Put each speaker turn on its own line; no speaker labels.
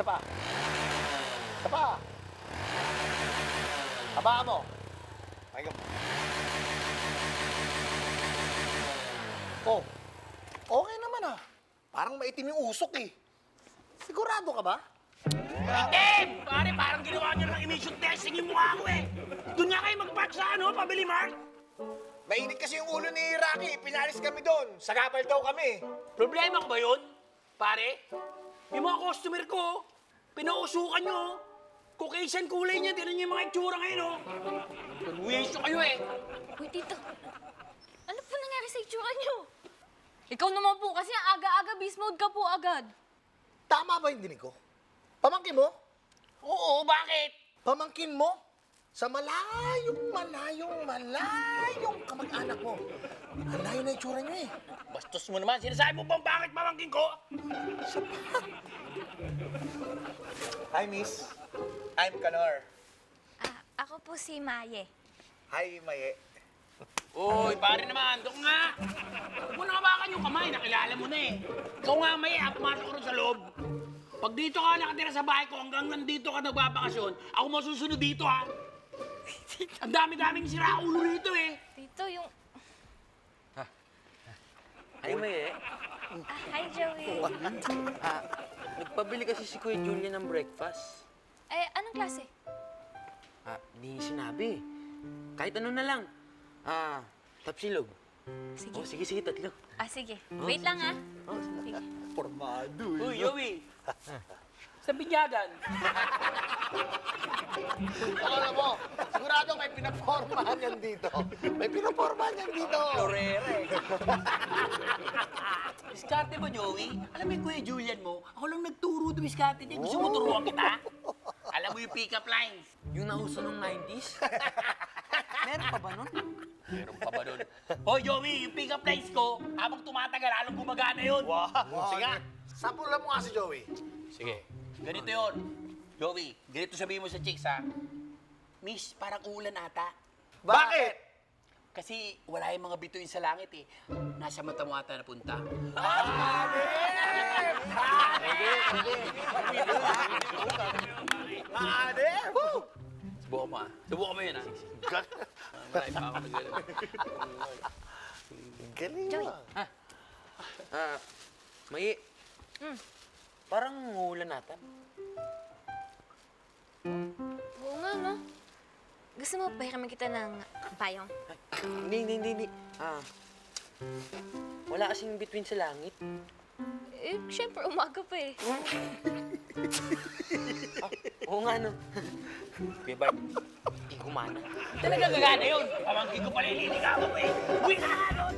pa. Isa pa. Habaan mo. Pakinggan mo. Oh, okay naman ah. Parang maitim yung usok eh. Sigurado ka ba?
Itim! Pare, parang ginawa niyo ng emission testing yung mukha ko eh. Doon nga kayo mag-park sa pabili mart.
Mainit kasi yung ulo ni Rocky. Pinalis kami doon. Sagapal daw kami.
Problema ko ba yun? Pare, yung mga customer ko, pinausukan nyo. Caucasian kulay niya, tinan niyo yung mga itsura ngayon, oh. Perwisyo kayo eh.
Uy, tito. Ano po nangyari sa itsura niyo? Ikaw naman po kasi aga-aga beast mode ka po agad.
Tama ba yung dinig ko? Pamangkin mo?
Oo, bakit?
Pamangkin mo? Sa malayong kamag-anak mo. Ang layo na itsura niyo eh.
Bastos mo naman, sinasabi mo bang bakit pamangkin ko?
Hi, miss. I'm Kanor.
Ako po si Maye.
Hi, Maye.
Uy, pare naman, doon nga. Huwag mo nakabakan yung kamay, nakilala mo na eh. Ikaw nga may pumasok ko rin sa loob. Pag dito ka nakatira sa bahay ko, hanggang nandito ka nagbabakasyon, ako masusunod dito ha. Ang dami-daming sira ulo rito eh.
Tito, yung...
Ay, Maye.
Hi, Joey.
Nagpabili kasi si Kuya Julian ng breakfast.
Anong klase?
Di sinabi. Kahit ano na lang. Tapsilog.
Sige.
Oh, sige, tatlo.
Sige. Wait lang, Sige.
Formado eh.
Uy, Joey. Sa binyagan.
Alam mo, sigurado may pinapormahan yan dito. May pinapormahan yan dito.
Florera eh. Diskarte mo, Joey. Alam mo yung Kuya Julian mo, ako lang nagturo ito diskarte niya. Gusto mo turuan kita? Alam mo yung pick-up lines?
Yung nauso nung 90s. Meron pa ba nun?
Meron pa ba doon? Hoy, Joey, yung pick-up lines ko, habang tumatagal, lalong gumagana yun.
Wow. Sige nga. Sampulan mo nga si Joey.
Sige. Ganito yun. Joey, ganito sabihin mo sa chicks, ha? Miss, parang ulan ata.
Bakit?
Kasi wala yung mga bituin sa langit, eh. Nasa mata mo ata napunta.
Ade! Woo!
Subukan mo, ha? Subukan mo yun, ha? Marami pa ako nag-gano'n.
Galing
Joey.
ah.
Maye. Parang ngulan nata.
Oo nga, no? Gusto mo pahiramin kita ng payong?
Hindi. Wala kasing between sa langit.
Siyempre, umaga pa eh.
Oo nga, no? Kuya Bart, di gumana.
Talaga gagana yun. Pamangkin ko pala ililigawan mo, eh. Uwi ka nga doon!